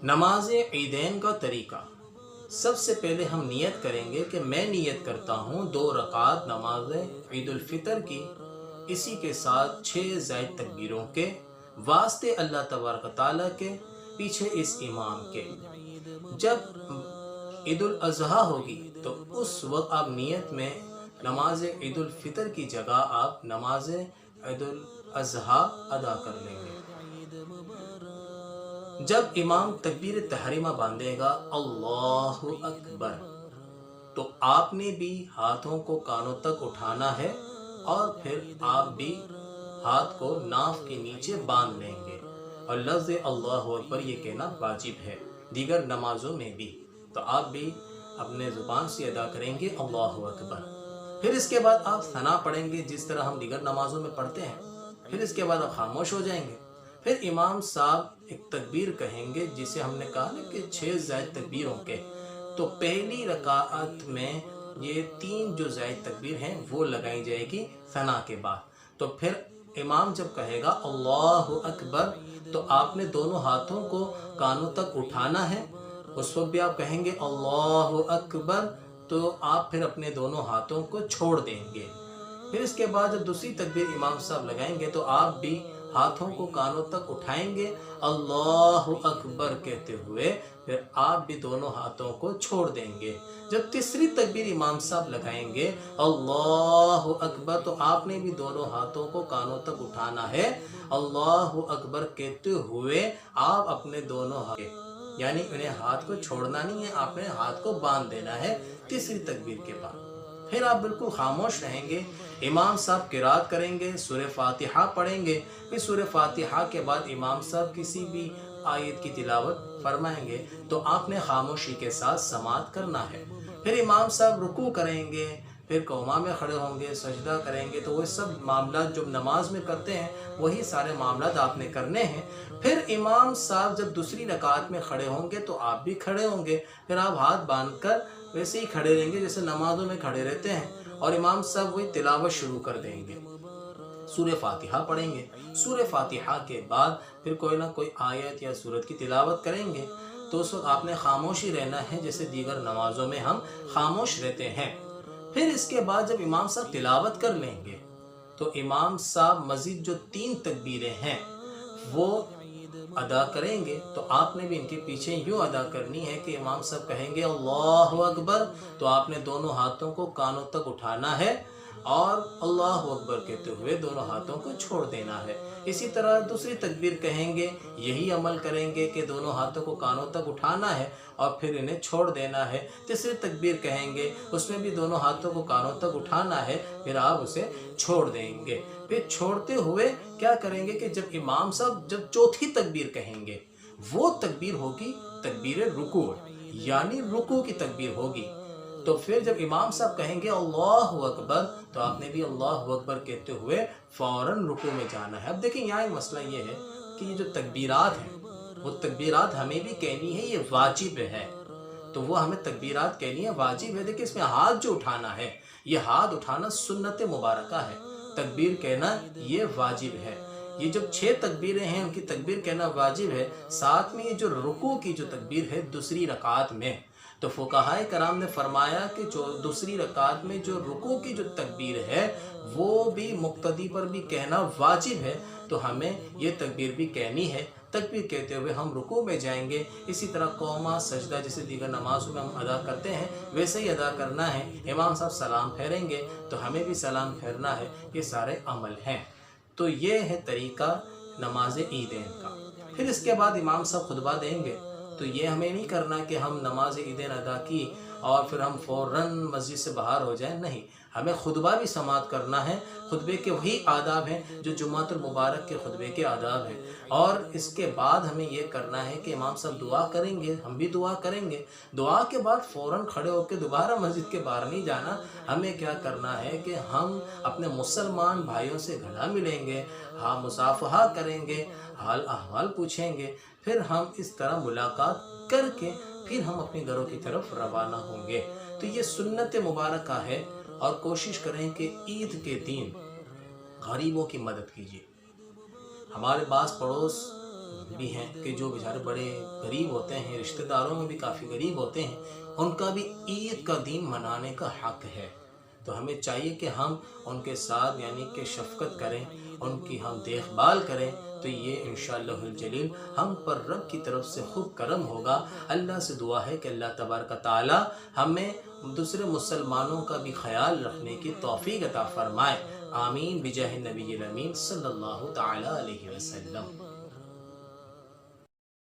नमाज ईदैन का तरीका। सबसे पहले हम नियत करेंगे कि मैं नियत करता हूँ 2 रकात नमाज ईद उल फितर की, इसी के साथ 6 ज़ायद तकबीरों के वास्ते अल्लाह तबारक ताला के, पीछे इस इमाम के। जब ईद उल अज़हा होगी तो उस वक्त आप नियत में नमाज ईद उल फितर की जगह आप नमाज ईद उल अज़हा अदा कर लेंगे। जब इमाम तकबीर तहरीमा बांधेगा अल्लाहु अकबर, तो आपने भी हाथों को कानों तक उठाना है और फिर आप भी हाथ को नाफ के नीचे बांध लेंगे। और लफ्ज़ अल्लाहु अकबर ये कहना वाजिब है दीगर नमाजों में भी, तो आप भी अपने ज़ुबान से अदा करेंगे अल्लाहु अकबर। फिर इसके बाद आप सना पढ़ेंगे जिस तरह हम दीगर नमाजों में पढ़ते हैं। फिर इसके बाद आप खामोश हो जाएंगे। फिर इमाम साहब एक तकबीर कहेंगे जिसे हमने कहा ना कि 6 ज़ायद तकबीरों के, तो पहली रकात में ये 3 जो ज़ायद तकबीर हैं वो लगाई जाएगी सना के बाद। तो फिर इमाम जब कहेगा अल्लाहु अकबर, तो आपने दोनों हाथों को कानों तक उठाना है। उस वक्त भी आप कहेंगे अल्लाहु अकबर, तो आप फिर अपने दोनों हाथों को छोड़ देंगे। फिर इसके बाद जब दूसरी तकबीर इमाम साहब लगाएंगे तो आप भी हाथों को कानों तक उठाएंगे अल्लाहु अकबर कहते हुए, फिर आप भी दोनों हाथों को छोड़ देंगे। जब तीसरी तकबीर इमाम साहब लगाएंगे अल्लाहु अकबर, तो आपने भी दोनों हाथों को कानों तक उठाना है अल्लाहु अकबर कहते हुए। आप अपने दोनों हाथ, यानी उन्हें हाथ को छोड़ना नहीं है, आपने हाथ को बांध देना है तीसरी तकबीर के बाद। फिर आप बिल्कुल खामोश रहेंगे। इमाम साहब किरात करेंगे, सूरह फातिहा पढ़ेंगे। फिर सूरह फातिहा के बाद इमाम साहब किसी भी आयत की तिलावत फरमाएंगे, तो आपने खामोशी के साथ समात करना है। फिर इमाम साहब रुकू करेंगे, फिर कौमा में खड़े होंगे, सजदा करेंगे। तो वो सब मामला जो नमाज में करते हैं वही सारे मामला आपने करने हैं। फिर इमाम साहब जब दूसरी रकात में खड़े होंगे तो आप भी खड़े होंगे। फिर आप हाथ बांधकर वैसे ही खड़े रहेंगे जैसे नमाजों में खड़े रहते हैं, और इमाम साहब वही तिलावत शुरू कर देंगे। सूरह फातिहा पढ़ेंगे। सूरह फातिहा के बाद फिर कोई ना कोई आयत या सूरत की तिलावत करेंगे। तो उस वक्त आपने खामोशी रहना है जैसे दीगर नमाजों में हम खामोश रहते हैं। फिर इसके बाद जब इमाम साहब तिलावत कर लेंगे तो इमाम साहब मज़ीद जो 3 तकबीरें हैं वो अदा करेंगे। तो आपने भी इनके पीछे यूँ अदा करनी है कि इमाम साहब कहेंगे अल्लाहु अकबर, तो आपने दोनों हाथों को कानों तक उठाना है और अल्लाहु अकबर कहते हुए दोनों हाथों को छोड़ देना है। इसी तरह दूसरी तकबीर कहेंगे, यही अमल करेंगे कि दोनों हाथों को कानों तक उठाना है और फिर इन्हें छोड़ देना है। तीसरी तकबीर कहेंगे, उसमें भी दोनों हाथों को कानों तक उठाना है, फिर आप उसे छोड़ देंगे। फिर छोड़ते हुए क्या करेंगे कि जब इमाम साहब जब चौथी तकबीर कहेंगे, वो तकबीर होगी तकबीर रुकू, यानी रुकू की तकबीर होगी। तो फिर जब इमाम साहब कहेंगे अल्लाहु अकबर, तो आपने भी अल्लाहु अकबर कहते हुए फ़ौरन रुकू में जाना है। अब देखिए यहाँ एक मसला ये है कि ये जो तकबीरात हैं वो तकबीरात हमें भी कहनी है, ये वाजिब है। तो वो हमें तकबीरात कहनी है, वाजिब है। देखिए इसमें हाथ जो उठाना है, ये हाथ उठाना सुन्नत मुबारका है। तकबीर कहना ये वाजिब है। ये जो 6 तकबीरें हैं उनकी तकबीर कहना वाजिब है। साथ में ये जो रुकू की जो तकबीर है दूसरी रकात में, तो फुक़हाए कराम ने फरमाया कि जो दूसरी रकात में जो रुकू की जो तकबीर है वो भी मुक्तदी पर भी कहना वाजिब है। तो हमें ये तकबीर भी कहनी है। तकबीर कहते हुए हम रुकू में जाएंगे। इसी तरह कौमा सजदा जैसे दीगर नमाज़ों में हम अदा करते हैं वैसे ही अदा करना है। इमाम साहब सलाम फेरेंगे तो हमें भी सलाम फेरना है। ये सारे अमल हैं। तो ये है तरीका नमाज ईदैन का। फिर इसके बाद इमाम साहब खुतबा देंगे। तो ये हमें नहीं करना कि हम नमाज ईदैन अदा की और फिर हम फ़ौरन मस्जिद से बाहर हो जाएं, नहीं, हमें खुतबा भी समात करना है। खुतबे के वही आदाब हैं जो जुम्मतुल मुबारक के खुतबे के आदाब हैं। और इसके बाद हमें ये करना है कि इमाम साहब दुआ करेंगे, हम भी दुआ करेंगे। दुआ के बाद फ़ौरन खड़े होकर दोबारा मस्जिद के बाहर नहीं जाना। हमें क्या करना है कि हम अपने मुसलमान भाइयों से गला मिलेंगे, हाँ मुसाफहा करेंगे, हाल अहवाल पूछेंगे। फिर हम इस तरह मुलाकात करके फिर हम अपने घरों की तरफ रवाना होंगे। तो ये सुन्नत मुबारक है। और कोशिश करें कि ईद के दिन गरीबों की मदद कीजिए। हमारे पास पड़ोस بھی ہیں کہ جو بیچارے بڑے غریب ہوتے ہیں، رشتہ داروں میں بھی کافی غریب ہوتے ہیں، ان کا بھی عید کا دن منانے کا حق ہے۔ تو ہمیں چاہیے کہ ہم ان کے ساتھ یعنی کہ شفقت کریں، ان کی ہم دیکھ بھال کریں، تو یہ انشاءاللہ الجلیل ہم پر رب کی طرف سے خوب کرم ہوگا۔ اللہ سے دعا ہے کہ اللہ تبارک تعالی ہمیں دوسرے مسلمانوں کا بھی خیال رکھنے کی توفیق عطا فرمائے۔ آمین بجاہ النبی الامین صلی اللہ تعالی علیہ وسلم۔